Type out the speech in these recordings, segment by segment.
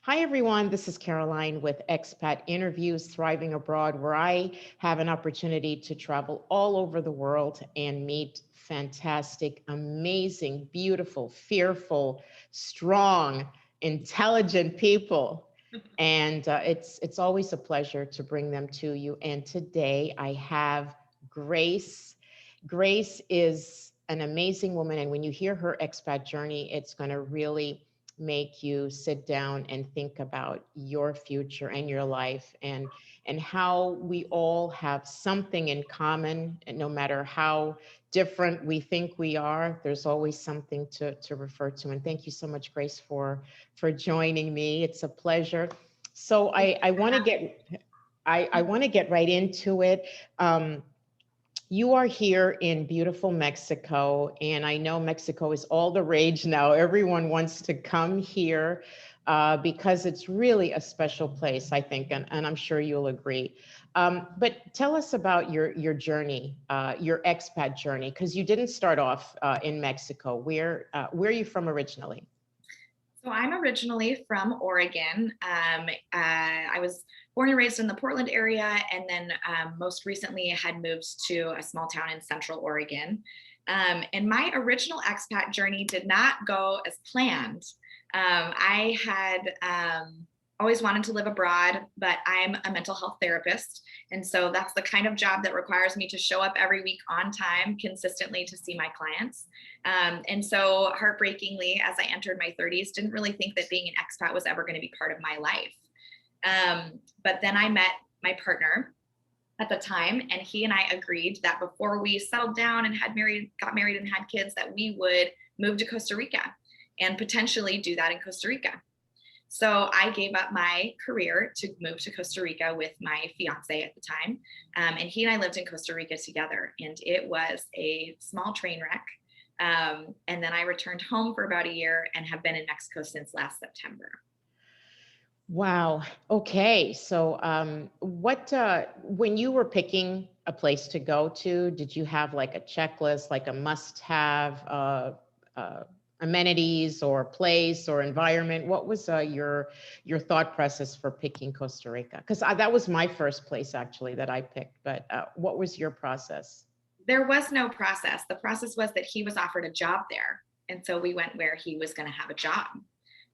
Hi, everyone. This is Caroline with Expat Interviews Thriving Abroad, where I have an opportunity to travel all over the world and meet fantastic, amazing, beautiful, fearful, strong, intelligent people. And it's always a pleasure to bring them to you. And today I have Grace. Grace is an amazing woman. And when you hear her expat journey, it's going to really make you sit down and think about your future and your life and how we all have something in common, and no matter how different we think we are, there's always something to refer to. And thank you so much, Grace, for joining me. It's a pleasure. So I want to get I want to get right into it. You are here in beautiful Mexico, and I know Mexico is all the rage now. Everyone wants to come here because it's really a special place, I think, and I'm sure you'll agree. But tell us about your journey, your expat journey, because you didn't start off in Mexico. Where are you from originally? So I'm originally from Oregon. I was born and raised in the Portland area, and then most recently had moved to a small town in Central Oregon. And my original expat journey did not go as planned. I had always wanted to live abroad, but I'm a mental health therapist. And so that's the kind of job that requires me to show up every week on time consistently to see my clients. And so, heartbreakingly, as I entered my 30s, didn't really think that being an expat was ever going to be part of my life. But then I met my partner at the time, and he and I agreed that before we settled down and got married and had kids, that we would move to Costa Rica and potentially do that in Costa Rica. So I gave up my career to move to Costa Rica with my fiance at the time. And he and I lived in Costa Rica together, and it was a small train wreck. And then I returned home for about a year and have been in Mexico since last September. Wow. Okay. So, when you were picking a place to go to, did you have like a checklist, like a must-have uh, amenities or place or environment? What was your thought process for picking Costa Rica? Because that was my first place actually that I picked. But what was your process? There was no process. The process was that he was offered a job there. And so we went where he was going to have a job.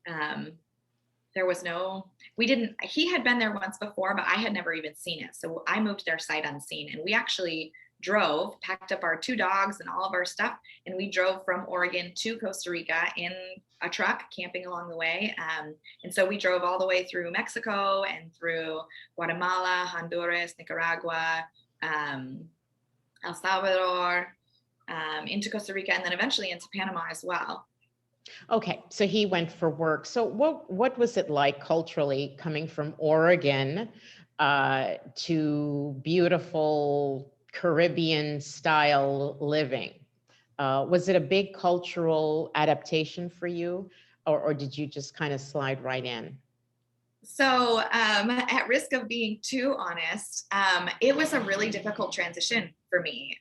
Um, there was no, we didn't, he had been there once before, but I had never even seen it. So I moved there sight unseen, and we actually drove, packed up our two dogs and all of our stuff, and we drove from Oregon to Costa Rica in a truck, camping along the way. And so we drove all the way through Mexico and through Guatemala, Honduras, Nicaragua, um, El Salvador, into Costa Rica, and then eventually into Panama as well. Okay, so he went for work. So what was it like culturally coming from Oregon to beautiful Caribbean style living? Was it a big cultural adaptation for you, or did you just kind of slide right in? So, at risk of being too honest, it was a really difficult transition for me.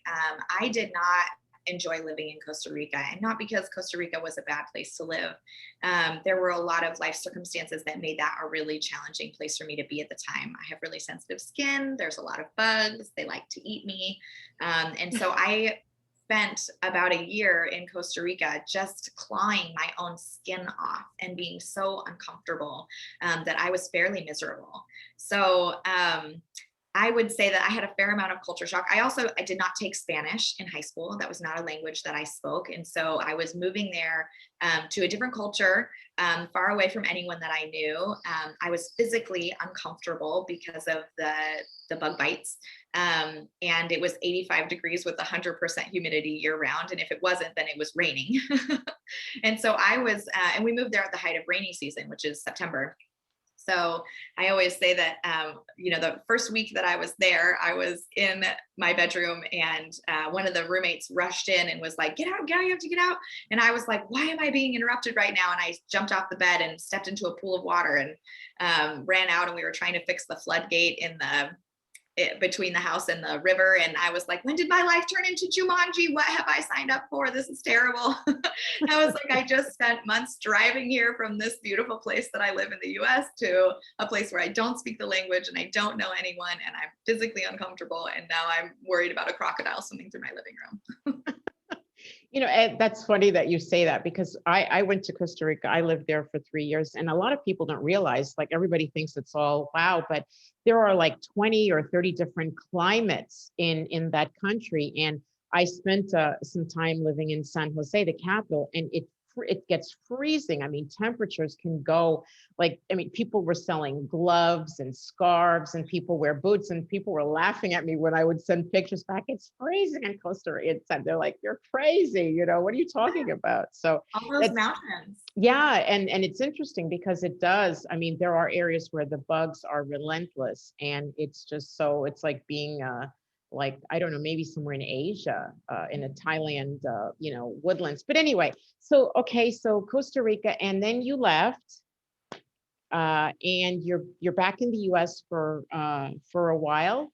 I did not enjoy living in Costa Rica, and not because Costa Rica was a bad place to live. There were a lot of life circumstances that made that a really challenging place for me to be at the time. I have really sensitive skin. There's a lot of bugs. They like to eat me. And so I spent about a year in Costa Rica just clawing my own skin off and being so uncomfortable that I was fairly miserable. So I would say that I had a fair amount of culture shock. I did not take Spanish in high school. That was not a language that I spoke. And so I was moving there to a different culture, far away from anyone that I knew. I was physically uncomfortable because of the bug bites. And it was 85 degrees with 100% humidity year round. And if it wasn't, then it was raining. And so and we moved there at the height of rainy season, which is September. So I always say that, the first week that I was there, I was in my bedroom, and one of the roommates rushed in and was like, get out, you have to get out. And I was like, why am I being interrupted right now? And I jumped off the bed and stepped into a pool of water and ran out, and we were trying to fix the floodgate in between the house and the river. And I was like, when did my life turn into Jumanji? What have I signed up for? This is terrible. I was like, I just spent months driving here from this beautiful place that I live in the US to a place where I don't speak the language and I don't know anyone and I'm physically uncomfortable. And now I'm worried about a crocodile swimming through my living room. Ed, that's funny that you say that because I went to Costa Rica. I lived there for 3 years, and a lot of people don't realize, like everybody thinks it's all wow, but there are like 20 or 30 different climates in that country. And I spent some time living in San Jose, the capital, and it gets freezing. I mean, temperatures can go like, I mean, people were selling gloves and scarves and people wear boots and people were laughing at me when I would send pictures back. It's freezing in Costa Rica. They're like, you're crazy. What are you talking about? So All those mountains. yeah. And it's interesting because it does. I mean, there are areas where the bugs are relentless and it's just so it's like being like, I don't know, maybe somewhere in Asia, in a Thailand, woodlands. But anyway, so, okay, so Costa Rica, and then you left, and you're back in the US for a while.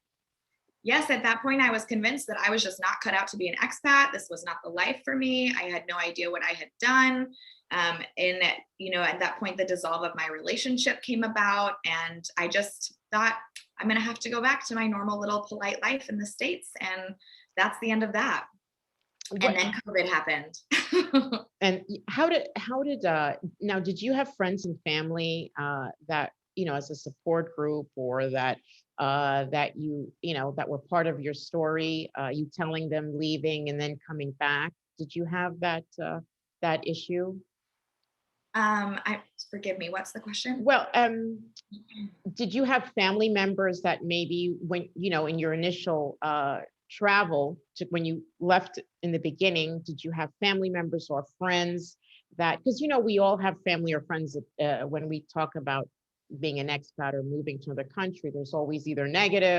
Yes, at that point, I was convinced that I was just not cut out to be an expat. This was not the life for me. I had no idea what I had done. And, at that point, the dissolve of my relationship came about. And I just thought, I'm going to have to go back to my normal little polite life in the States. And that's the end of that. And then COVID happened. And how did now, did you have friends and family that, as a support group, or that that were part of your story, you telling them leaving and then coming back? Did you have that issue? Forgive me, what's the question? Well, did you have family members that maybe when, in your initial travel to when you left in the beginning, did you have family members or friends that, because, we all have family or friends when we talk about being an expat or moving to another country, there's always either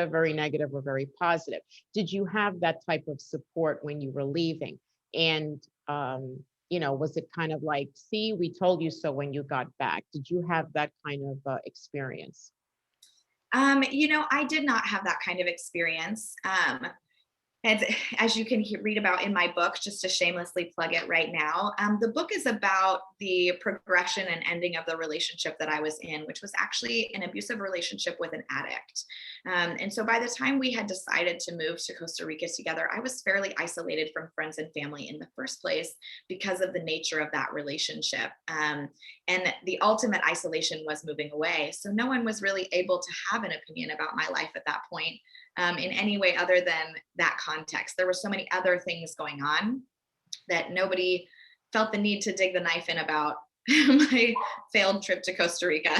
very negative or very positive. Did you have that type of support when you were leaving? And, was it kind of like, see, we told you so when you got back? Did you have that kind of experience? I did not have that kind of experience. And as you can read about in my book, just to shamelessly plug it right now, the book is about the progression and ending of the relationship that I was in, which was actually an abusive relationship with an addict. And so by the time we had decided to move to Costa Rica together, I was fairly isolated from friends and family in the first place because of the nature of that relationship. And the ultimate isolation was moving away. So no one was really able to have an opinion about my life at that point. In any way other than that context. There were so many other things going on that nobody felt the need to dig the knife in about my failed trip to Costa Rica.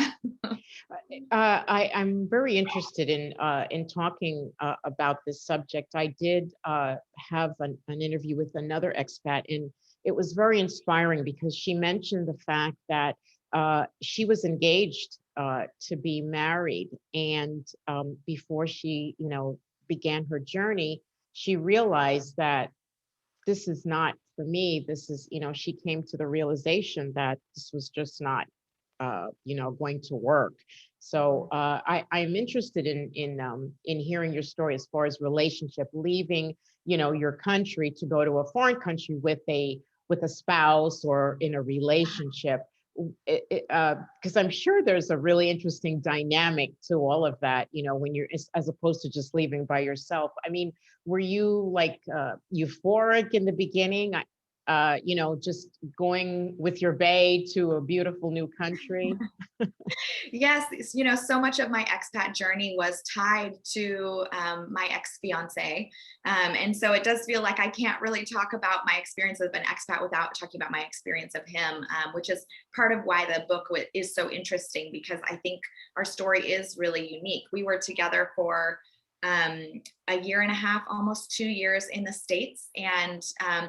I'm very interested in talking about this subject. I did have an interview with another expat, and it was very inspiring because she mentioned the fact that she was engaged to be married, and before she, began her journey, she realized that this is not for me. This is, she came to the realization that this was just not, going to work. So I'm interested in hearing your story as far as relationship, leaving, your country to go to a foreign country with a spouse or in a relationship. Because I'm sure there's a really interesting dynamic to all of that, when you're as opposed to just leaving by yourself. I mean, were you like euphoric in the beginning? Just going with your bae to a beautiful new country? Yes, so much of my expat journey was tied to my ex-fiance. And so it does feel like I can't really talk about my experience of an expat without talking about my experience of him, which is part of why the book is so interesting, because I think our story is really unique. We were together for a year and a half, almost 2 years in the States. And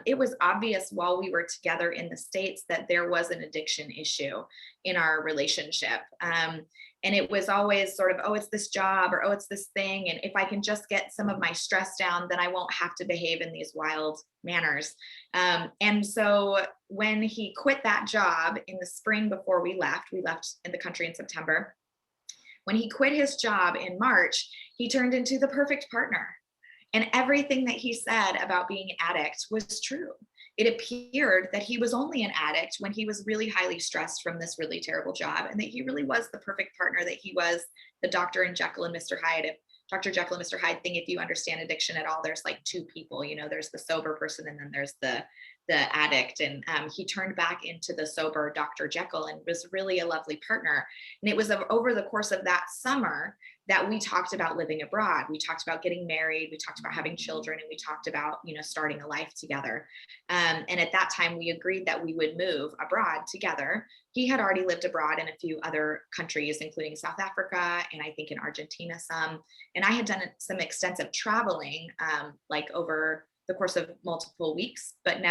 it was obvious while we were together in the States that there was an addiction issue in our relationship. And it was always sort of, oh, it's this job, or oh, it's this thing. And if I can just get some of my stress down, then I won't have to behave in these wild manners. And so when he quit that job in the spring before we left in the country in September, When he quit his job in March, he turned into the perfect partner. And everything that he said about being an addict was true. It appeared that he was only an addict when he was really highly stressed from this really terrible job, and that he really was the perfect partner, that he was the Dr. and Jekyll and Mr. Hyde. Dr. Jekyll and Mr. Hyde thing, if you understand addiction at all, there's like two people, there's the sober person and then there's the addict. And he turned back into the sober Dr. Jekyll and was really a lovely partner. And it was over the course of that summer that we talked about living abroad. We talked about getting married. We talked about having children, and we talked about, starting a life together. And at that time, we agreed that we would move abroad together. He had already lived abroad in a few other countries, including South Africa, and I think in Argentina some. And I had done some extensive traveling, like over the course of multiple weeks, but had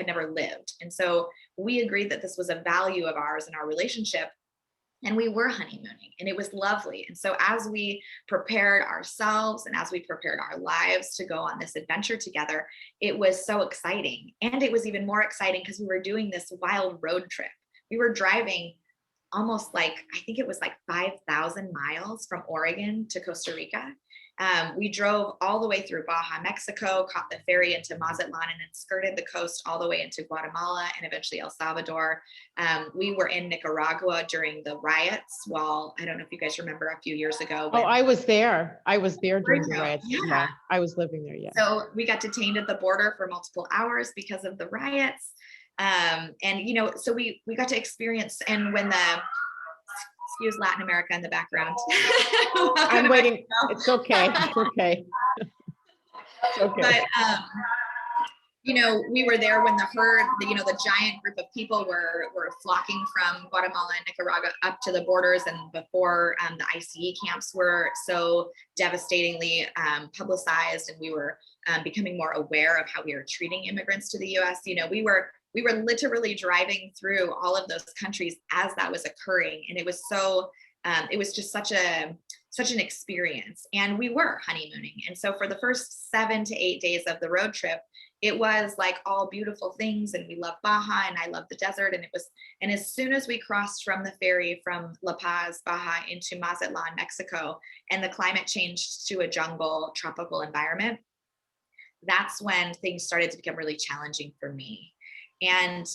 never lived. And so we agreed that this was a value of ours in our relationship. And we were honeymooning, and it was lovely. And so as we prepared ourselves and as we prepared our lives to go on this adventure together, it was so exciting. And it was even more exciting because we were doing this wild road trip. We were driving almost I think it was 5,000 miles from Oregon to Costa Rica. We drove all the way through Baja, Mexico, caught the ferry into Mazatlan, and then skirted the coast all the way into Guatemala and eventually El Salvador. We were in Nicaragua during the riots. I don't know if you guys remember a few years ago. I was there. I was there during the riots. Yeah. I was living there. Yeah. So we got detained at the border for multiple hours because of the riots. So we got to experience, and when excuse Latin America in the background. I'm waiting. It's okay. It's okay. It's okay. But, we were there when the herd, the giant group of people were flocking from Guatemala and Nicaragua up to the borders, and before the ICE camps were so devastatingly publicized, and we were becoming more aware of how we were treating immigrants to the U.S. We were literally driving through all of those countries as that was occurring. And it was it was just such an experience, and we were honeymooning. And so for the first 7 to 8 days of the road trip, it was like all beautiful things, and we loved Baja, and I loved the desert. And as soon as we crossed from the ferry from La Paz, Baja into Mazatlan, Mexico, and the climate changed to a jungle tropical environment, that's when things started to become really challenging for me. And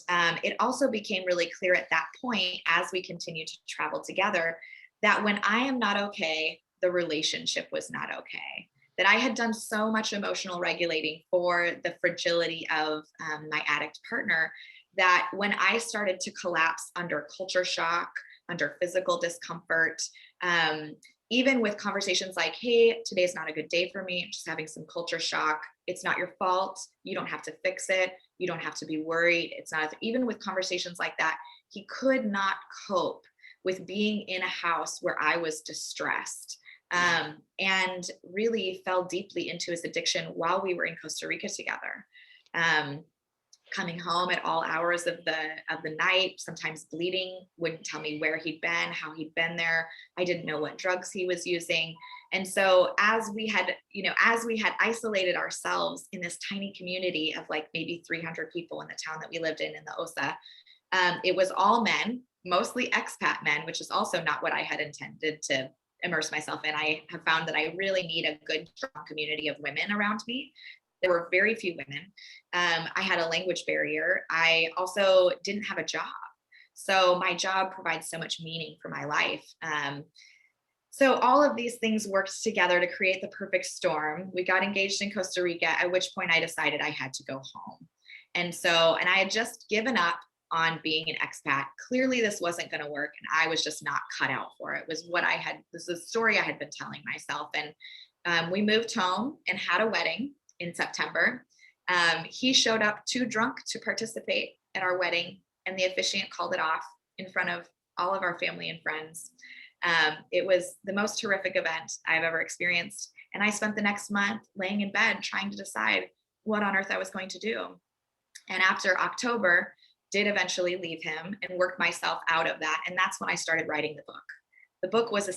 it also became really clear at that point, as we continued to travel together, that when I am not okay, the relationship was not okay. That I had done so much emotional regulating for the fragility of my addict partner, that when I started to collapse under culture shock, under physical discomfort, even with conversations like, hey, today's not a good day for me, I'm just having some culture shock. It's not your fault. You don't have to fix it. You don't have to be worried. It's not, even with conversations like that, he could not cope with being in a house where I was distressed, and really fell deeply into his addiction while we were in Costa Rica together. Coming home at all hours of the night, sometimes bleeding, wouldn't tell me where he'd been, how he'd been there. I didn't know what drugs he was using. And so as we had isolated ourselves in this tiny community of maybe 300 people in the town that we lived in the OSA, it was all men, mostly expat men, which is also not what I had intended to immerse myself in. I have found that I really need a good, strong community of women around me. There were very few women. I had a language barrier. I also didn't have a job. So my job provides so much meaning for my life. So all of these things worked together to create the perfect storm. We got engaged in Costa Rica, at which point I decided I had to go home. And I had just given up on being an expat. Clearly this wasn't going to work, and I was just not cut out for it. This is a story I had been telling myself. And we moved home and had a wedding in September. He showed up too drunk to participate at our wedding, and the officiant called it off in front of all of our family and friends. It was the most horrific event I've ever experienced. And I spent the next month laying in bed trying to decide what on earth I was going to do. And after October, did eventually leave him and work myself out of that. And that's when I started writing the book. The book was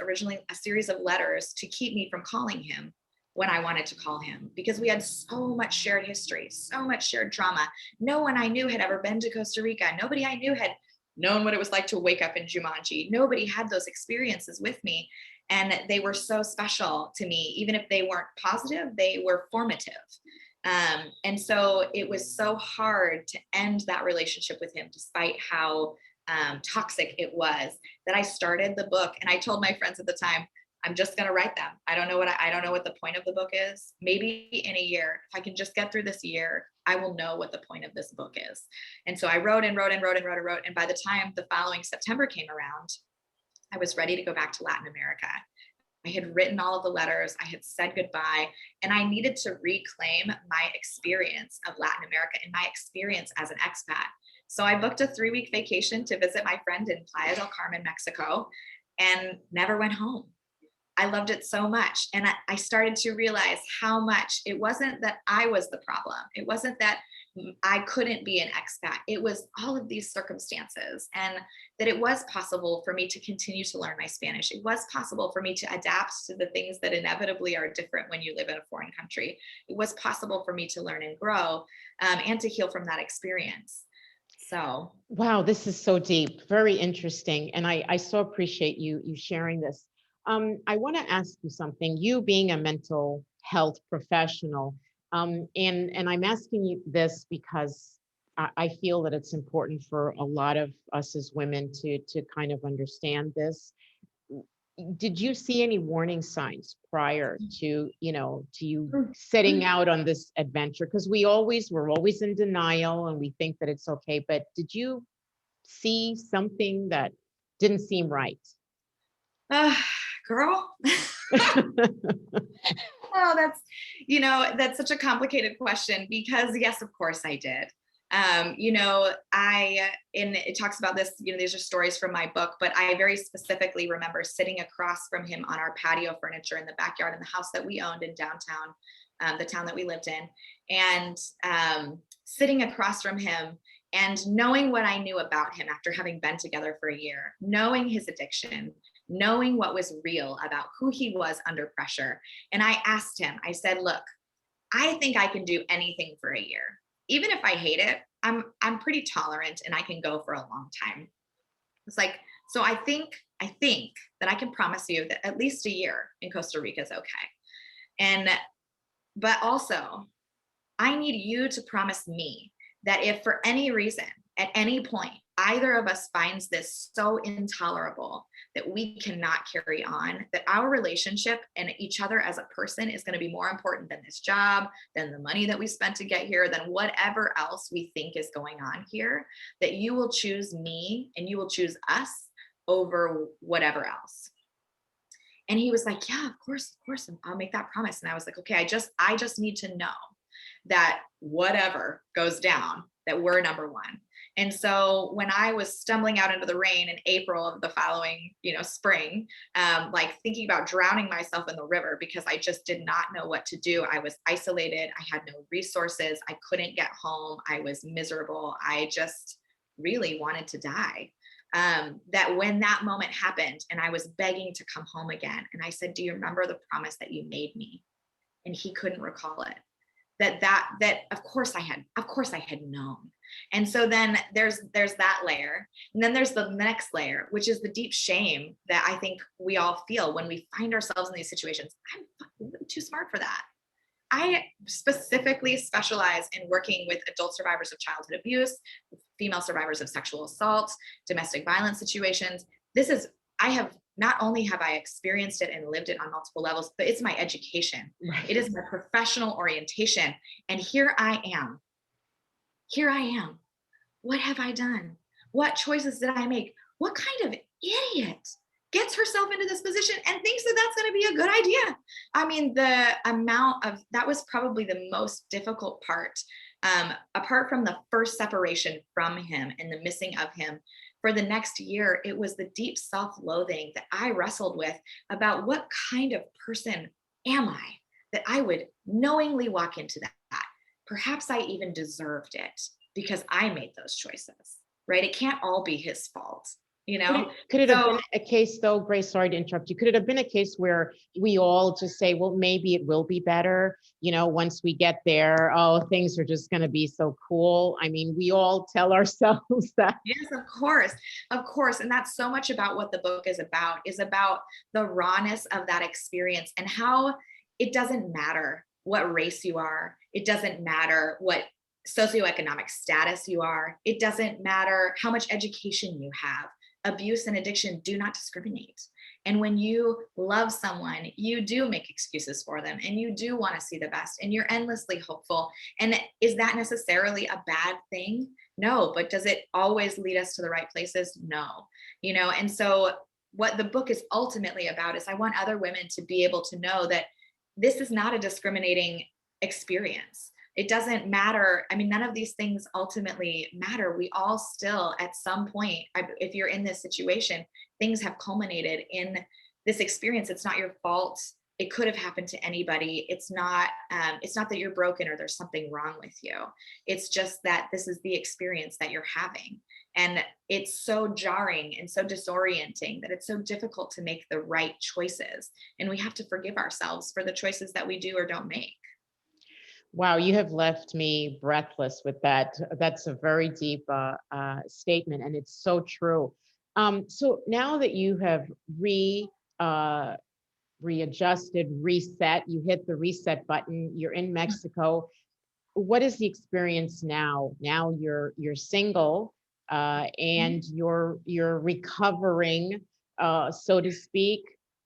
originally a series of letters to keep me from calling him when I wanted to call him, because we had so much shared history, so much shared trauma. No one I knew had ever been to Costa Rica. Nobody I knew had known what it was like to wake up in Jumanji. Nobody had those experiences with me. And they were so special to me. Even if they weren't positive, they were formative. And so it was so hard to end that relationship with him, despite how toxic it was, that I started the book. And I told my friends at the time, I'm just going to write them. I don't know what the point of the book is. Maybe in a year, if I can just get through this year, I will know what the point of this book is. And so I wrote and wrote and wrote and wrote and wrote. And by the time the following September came around, I was ready to go back to Latin America. I had written all of the letters, I had said goodbye, and I needed to reclaim my experience of Latin America and my experience as an expat. So I booked a 3-week vacation to visit my friend in Playa del Carmen, Mexico, and never went home. I loved it so much. And I started to realize how much it wasn't that I was the problem. It wasn't that I couldn't be an expat. It was all of these circumstances, and that it was possible for me to continue to learn my Spanish. It was possible for me to adapt to the things that inevitably are different when you live in a foreign country. It was possible for me to learn and grow, and to heal from that experience. So, wow, this is so deep, very interesting. And I so appreciate you sharing this. I want to ask you something. You being a mental health professional, and I'm asking you this because I feel that it's important for a lot of us as women to kind of understand this. Did you see any warning signs prior to, to you setting out on this adventure? Because we're always in denial and we think that it's okay, but did you see something that didn't seem right? girl. Oh, that's such a complicated question, because yes, of course I did. And it talks about this, these are stories from my book, but I very specifically remember sitting across from him on our patio furniture in the backyard in the house that we owned in downtown, the town that we lived in, and sitting across from him and knowing what I knew about him after having been together for a year, knowing his addiction, knowing what was real about who he was under pressure. And I asked him, I said, look, I think I can do anything for a year. Even if I hate it, I'm pretty tolerant and I can go for a long time. It's like, so I think that I can promise you that at least a year in Costa Rica is okay. But also, I need you to promise me that if for any reason, at any point, either of us finds this so intolerable that we cannot carry on, that our relationship and each other as a person is going to be more important than this job, than the money that we spent to get here, than whatever else we think is going on here, that you will choose me and you will choose us over whatever else. And he was like, yeah, of course, I'll make that promise. And I was like, okay, I just need to know that whatever goes down, that we're number one. And so when I was stumbling out into the rain in April of the following, spring, like thinking about drowning myself in the river because I just did not know what to do. I was isolated. I had no resources. I couldn't get home. I was miserable. I just really wanted to die. That when that moment happened and I was begging to come home again, and I said, do you remember the promise that you made me? And he couldn't recall it. That of course I had known. And so then there's that layer. And then there's the next layer, which is the deep shame that I think we all feel when we find ourselves in these situations. I'm too smart for that. I specifically specialize in working with adult survivors of childhood abuse, female survivors of sexual assault, domestic violence situations. Not only have I experienced it and lived it on multiple levels, but it's my education. Right. It is my professional orientation. And here I am. What have I done? What choices did I make? What kind of idiot gets herself into this position and thinks that that's going to be a good idea? I mean, that was probably the most difficult part, apart from the first separation from him and the missing of him. For the next year, it was the deep self-loathing that I wrestled with about what kind of person am I that I would knowingly walk into that. Perhaps I even deserved it because I made those choices, right? It can't all be his fault. you Could know? it have So been a case though, Grace, sorry to interrupt you. Could it have been a case where we all just say, well, maybe it will be better, once we get there, oh, things are just going to be so cool. I mean, we all tell ourselves that. yes, of course. Of course. And that's so much about what the book is about the rawness of that experience and how it doesn't matter what race you are. It doesn't matter what socioeconomic status you are. It doesn't matter how much education you have. Abuse and addiction do not discriminate. And when you love someone, you do make excuses for them and you do want to see the best and you're endlessly hopeful. And is that necessarily a bad thing? No, but does it always lead us to the right places? No. And so what the book is ultimately about is I want other women to be able to know that this is not a discriminating experience. It doesn't matter. I mean, none of these things ultimately matter. We all still, at some point, if you're in this situation, things have culminated in this experience. It's not your fault. It could have happened to anybody. It's not that you're broken or there's something wrong with you. It's just that this is the experience that you're having. And it's so jarring and so disorienting that it's so difficult to make the right choices. And we have to forgive ourselves for the choices that we do or don't make. Wow, you have left me breathless with that. That's a very deep statement, and it's so true. So now that you have uh, readjusted, reset, you hit the reset button, you're in Mexico. What is the experience now? Now you're single, and you're recovering, so to speak.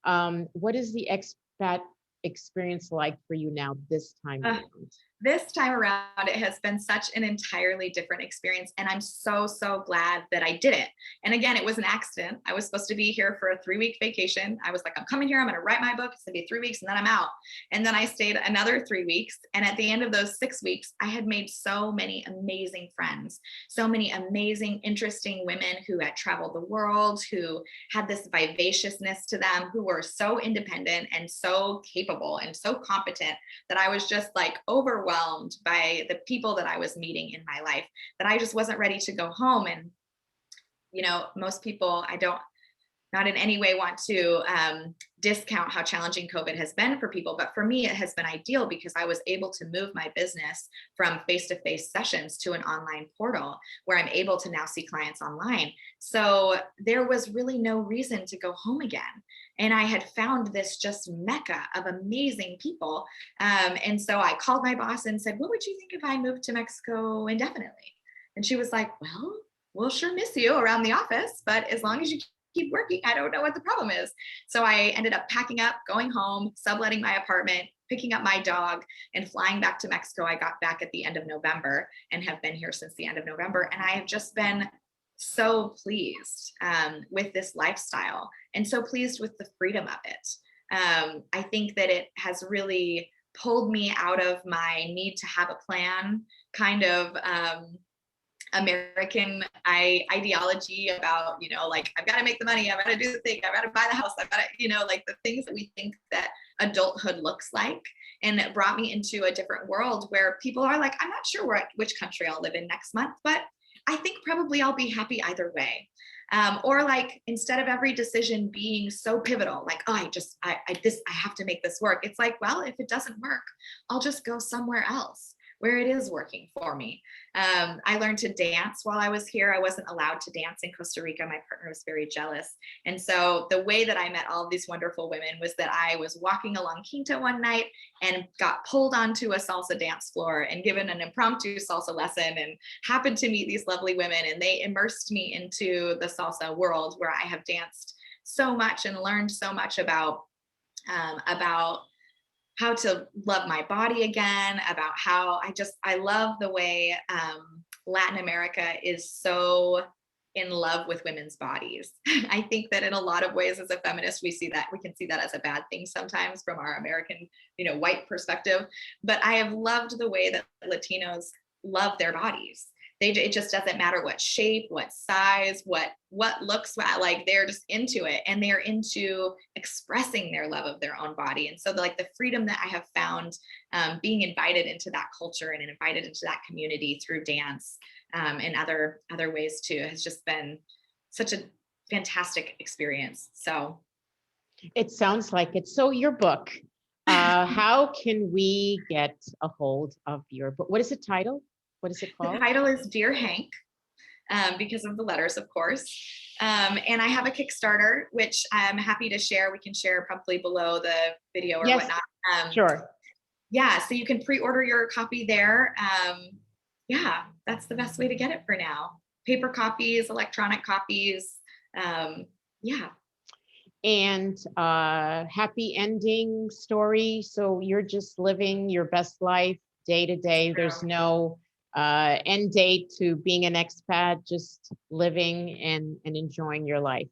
What is the expat experience like for you now this time Uh, around? this time around, it has been such an entirely different experience. And I'm so, so glad that I did it. And again, it was an accident. I was supposed to be here for a 3-week vacation. I was like, I'm coming here. I'm going to write my book. It's going to be 3 weeks and then I'm out. And then I stayed another 3 weeks. And at the end of those 6 weeks, I had made so many amazing friends, so many amazing, interesting women who had traveled the world, who had this vivaciousness to them, who were so independent and so capable and so competent that I was just like overwhelmed by the people that I was meeting in my life, that I just wasn't ready to go home. And, most people, I don't, not in any way want to discount how challenging COVID has been for people. But for me, it has been ideal because I was able to move my business from face-to-face sessions to an online portal where I'm able to now see clients online. So there was really no reason to go home again. And I had found this just mecca of amazing people. And so I called my boss and said, what would you think if I moved to Mexico indefinitely? And she was like, well, we'll sure miss you around the office, but as long as you keep working, I don't know what the problem is. So I ended up packing up, going home, subletting my apartment, picking up my dog, and flying back to Mexico. I got back at the end of November and have been here since the end of November. And I have just been so pleased with this lifestyle and so pleased with the freedom of it. I think that it has really pulled me out of my need to have a plan kind of American ideology about, like, I've got to make the money, I've got to do the thing, I've got to buy the house, I've got to, like the things that we think that adulthood looks like. And it brought me into a different world where people are like, I'm not sure which country I'll live in next month, but I think probably I'll be happy either way. Or like, instead of every decision being so pivotal, like, oh, I have to make this work. It's like, well, if it doesn't work, I'll just go somewhere else where it is working for me. I learned to dance while I was here. I wasn't allowed to dance in Costa Rica. My partner was very jealous. And so the way that I met all of these wonderful women was that I was walking along Quinta one night and got pulled onto a salsa dance floor and given an impromptu salsa lesson, and happened to meet these lovely women, and they immersed me into the salsa world where I have danced so much and learned so much about how to love my body again, about how I love the way Latin America is so in love with women's bodies. I think that in a lot of ways as a feminist, we can see that as a bad thing sometimes from our American, white perspective. But I have loved the way that Latinos love their bodies. It just doesn't matter what shape, what size, what looks like, they're just into it, and they're into expressing their love of their own body. And so the freedom that I have found being invited into that culture and invited into that community through dance and other ways too has just been such a fantastic experience. So It sounds like it. So your book, how can we get a hold of your book? What is the title? What is it the called? title is Dear Hank, because of the letters, of course. And I have a Kickstarter, which I'm happy to share. We can share probably below the video or Yes, whatnot. sure. Yeah, so you can pre-order your copy there. Yeah, that's the best way to get it for now. Paper copies, electronic copies. Yeah, And happy ending story. So you're just living your best life day to day. There's true. no end date to being an expat, just living and enjoying your life.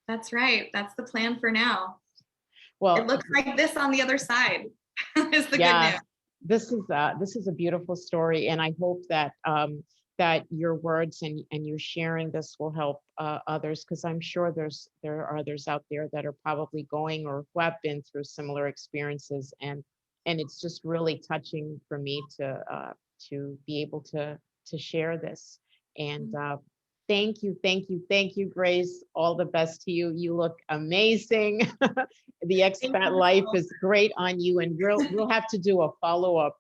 That's right. That's the plan for now. It Well, looks like this on the other side is the good yeah, news. this is a beautiful story, and I hope that that your words and you sharing this will help others, because I'm sure there are others out there that are probably going or who have been through similar experiences, and it's just really touching for me to be able to share this. And thank you, thank you, thank you, Grace. All the best to you. You look amazing. The Thank expat you life so is great on you, and we'll have to do a follow-up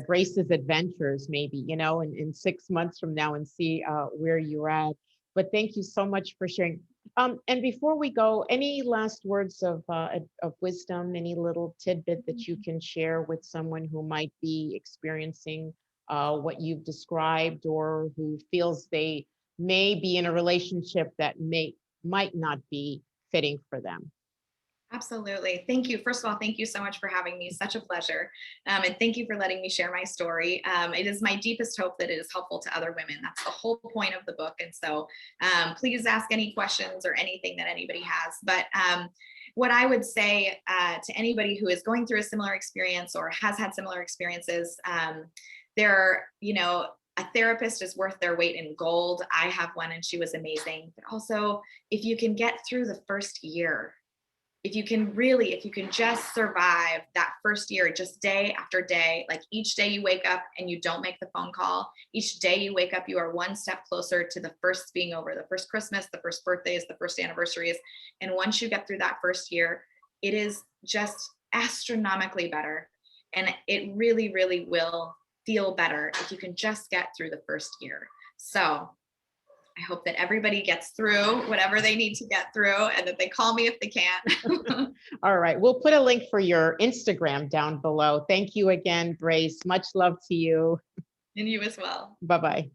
Grace's adventures maybe, in 6 months from now, and see where you're at. But thank you so much for sharing. And before we go, any last words of wisdom, any little tidbit that you can share with someone who might be experiencing what you've described, or who feels they may be in a relationship that might not be fitting for them? Absolutely. Thank you. First of all, thank you so much for having me. Such a pleasure. And thank you for letting me share my story. It is my deepest hope that it is helpful to other women. That's the whole point of the book. And so please ask any questions or anything that anybody has. But what I would say to anybody who is going through a similar experience or has had similar experiences, a therapist is worth their weight in gold. I have one and she was amazing. But also, if you can get through the first year, if you can just survive that first year, just day after day, like each day you wake up and you don't make the phone call, each day you wake up, you are one step closer to the first being over, the first Christmas, the first birthdays, the first anniversaries. And once you get through that first year, it is just astronomically better. And it really, really will feel better if you can just get through the first year. So I hope that everybody gets through whatever they need to get through, and that they call me if they can't. All right. We'll put a link for your Instagram down below. Thank you again, Grace. Much love to you. And you as well. Bye-bye.